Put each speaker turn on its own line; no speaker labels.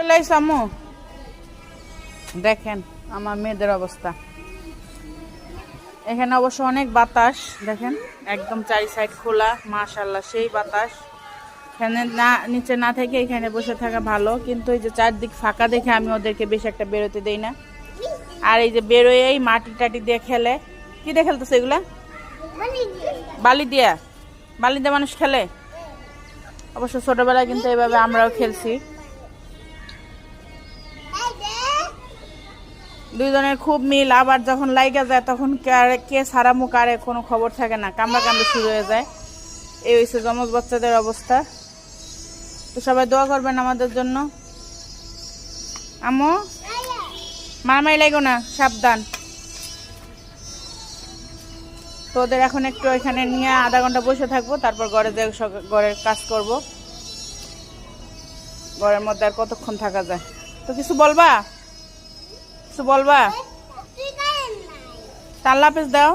চলে আইসো আম্মু। দেখেন আমার মেয়েদের অবস্থা। এখানে অবশ্য অনেক বাতাস, দেখেন একদম চারি সাইড খোলা, মাশাআল্লাহ সেই বাতাস। এখানে না নিচে না থেকে এখানে বসে থাকা ভালো, কিন্তু এই যে চারদিক ফাঁকা দেখে আমি ওদেরকে বেশি একটা বেরোতে দেই না। আর এই যে বেরোয় এই মাটি টাটি দিয়ে খেলে। কি দিয়ে খেলতেছে এগুলা? বালি দিয়া। বালি দিয়ে মানুষ খেলে। অবশ্য ছোটবেলায় কিন্তু এইভাবে আমরাও খেলছি। দুইজনের খুব মিল, আবার যখন লাইগা যায় তখন কে সারামু কারে কোনো খবর থাকে না, কামড়া কামড়ি শুরু হয়ে যায়। এই হয়েছে যমজ বাচ্চাদের অবস্থা। তো সবাই দোয়া করবেন আমাদের জন্য। আম্মু মারামারি লাগো না, সাবধান। তো ওদের এখন একটু এখানে নিয়ে আধা ঘন্টা বসে থাকবো, তারপর ঘরে যে ঘরের কাজ করব। ঘরের মধ্যে আর কতক্ষণ থাকা যায়। তো কিছু বলবা? কিছু বলবা? আল্লাহ হাফেজ দাও।